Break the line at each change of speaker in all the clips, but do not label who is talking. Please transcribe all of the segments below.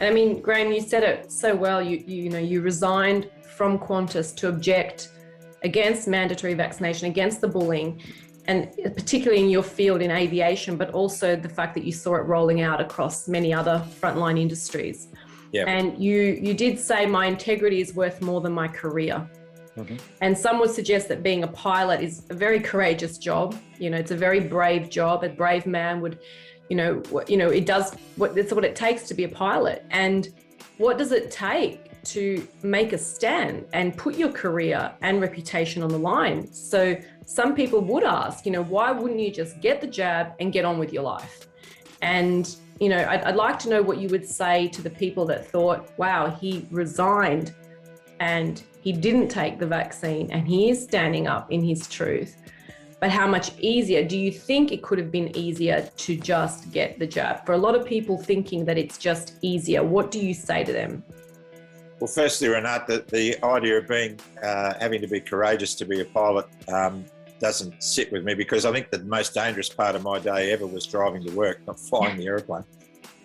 And I mean, Graham, you said it so well. You resigned from Qantas to object against mandatory vaccination, against the bullying, and particularly in your field in aviation, but also the fact that you saw it rolling out across many other frontline industries.
Yeah.
And you did say my integrity is worth more than my career. Mm-hmm. And some would suggest that being a pilot is a very courageous job. It's a very brave job. A brave man would, it's what it takes to be a pilot. And what does it take to make a stand and put your career and reputation on the line? So some people would ask, why wouldn't you just get the jab and get on with your life? And, I'd like to know what you would say to the people that thought, wow, he resigned and he didn't take the vaccine and he is standing up in his truth. But how much easier do you think it could have been easier to just get the jab? For a lot of people thinking that it's just easier, what do you say to them?
Well, firstly, Renat, the idea of having to be courageous to be a pilot doesn't sit with me, because I think the most dangerous part of my day ever was driving to work, not flying the aeroplane.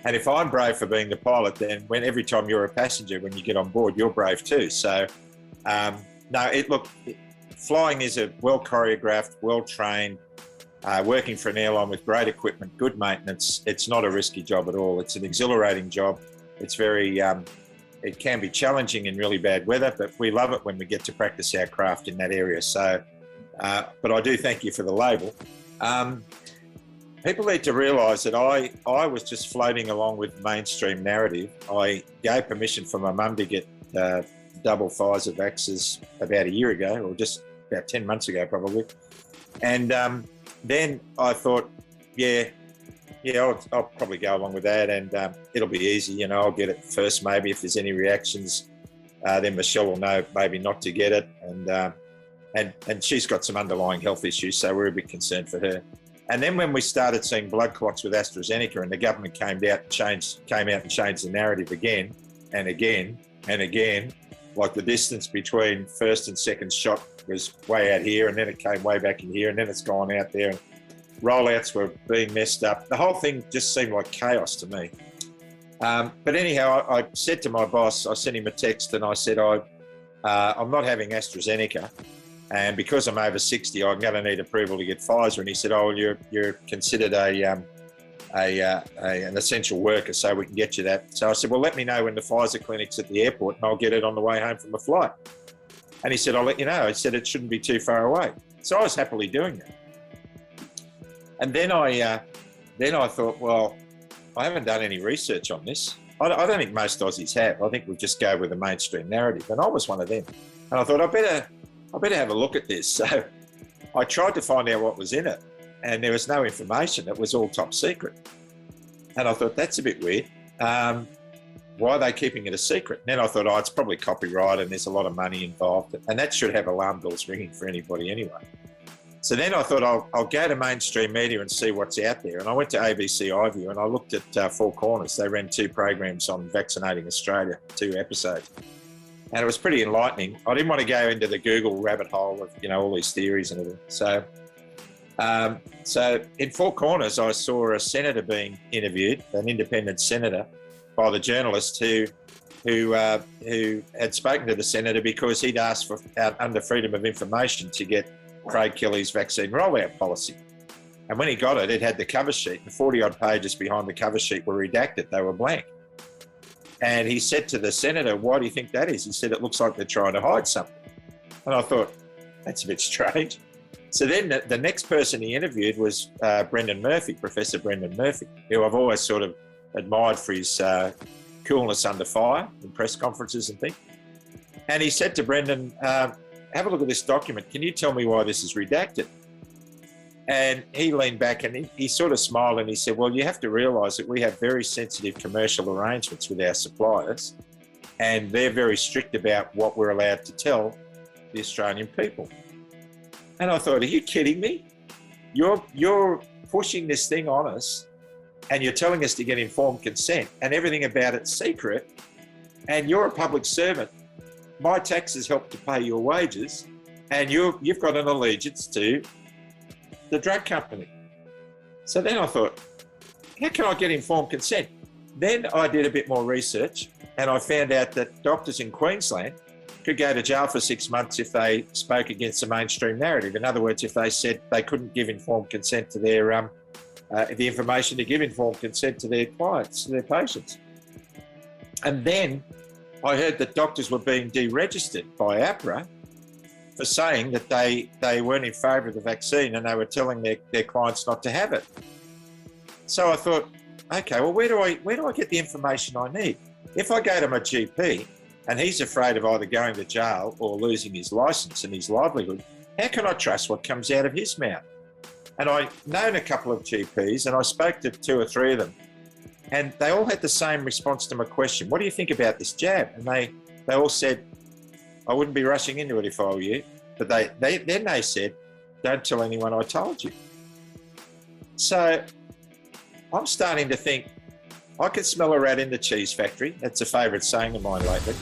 And if I'm brave for being the pilot, then every time you're a passenger, when you get on board, you're brave too. So, flying is a well choreographed, well trained, working for an airline with great equipment, good maintenance. It's not a risky job at all. It's an exhilarating job. It's very, it can be challenging in really bad weather, but we love it when we get to practice our craft in that area. So, but I do thank you for the label. People need to realise that I was just floating along with mainstream narrative. I gave permission for my mum to get double Pfizer vaxes about a year ago, or just about 10 months ago probably. And then I thought, I'll probably go along with that, and it'll be easy. I'll get it first maybe. If there's any reactions, then Michelle will know maybe not to get it. And she's got some underlying health issues, so we're a bit concerned for her. And then when we started seeing blood clots with AstraZeneca, and the government came out and changed the narrative again and again and again, like the distance between first and second shot was way out here, and then it came way back in here, and then it's gone out there. And rollouts were being messed up. The whole thing just seemed like chaos to me. But anyhow, I said to my boss, I sent him a text and I said, I'm not having AstraZeneca. And because I'm over 60, I'm going to need approval to get Pfizer. And he said, you're considered an essential worker, so we can get you that. So I said, well, let me know when the Pfizer clinic's at the airport and I'll get it on the way home from the flight. And he said, I'll let you know. He said, it shouldn't be too far away. So I was happily doing that. And then I thought, well, I haven't done any research on this. I don't think most Aussies have. I think we just go with the mainstream narrative. And I was one of them. And I thought, I better have a look at this. So I tried to find out what was in it, and there was no information. It was all top secret. And I thought, that's a bit weird. Why are they keeping it a secret? And then I thought, it's probably copyright and there's a lot of money involved. And that should have alarm bells ringing for anybody anyway. So then I thought, I'll go to mainstream media and see what's out there. And I went to ABC iView and I looked at Four Corners. They ran 2 programs on vaccinating Australia, 2 episodes. And it was pretty enlightening. I didn't want to go into the Google rabbit hole of, all these theories and everything. So in Four Corners, I saw a senator being interviewed, an independent senator, by the journalist who had spoken to the senator because he'd asked for, under Freedom of Information, to get Craig Kelly's vaccine rollout policy. And when he got it, it had the cover sheet, and 40-odd pages behind the cover sheet were redacted. They were blank. And he said to the senator, why do you think that is? He said, it looks like they're trying to hide something. And I thought, that's a bit strange. So then the next person he interviewed was Brendan Murphy, Professor Brendan Murphy, who I've always sort of admired for his coolness under fire in press conferences and things. And he said to Brendan, have a look at this document. Can you tell me why this is redacted? And he leaned back and he sort of smiled and he said, well, you have to realise that we have very sensitive commercial arrangements with our suppliers, and they're very strict about what we're allowed to tell the Australian people. And I thought, are you kidding me? You're pushing this thing on us and you're telling us to get informed consent and everything about it's secret, and you're a public servant. My taxes help to pay your wages, and you've got an allegiance to the drug company. So then I thought, how can I get informed consent? Then I did a bit more research and I found out that doctors in Queensland could go to jail for 6 months if they spoke against the mainstream narrative. In other words, if they said they couldn't give informed consent to their the information to give informed consent to their clients, to their patients. And then I heard that doctors were being deregistered by APRA for saying that they weren't in favour of the vaccine and they were telling their clients not to have it. So I thought, okay, well, where do I get the information I need? If I go to my GP and he's afraid of either going to jail or losing his licence and his livelihood, how can I trust what comes out of his mouth? And I known a couple of GPs and I spoke to 2 or 3 of them and they all had the same response to my question. What do you think about this jab? And they all said, I wouldn't be rushing into it if I were you. But then they said, don't tell anyone I told you. So I'm starting to think, I can smell a rat in the cheese factory. That's a favourite saying of mine lately.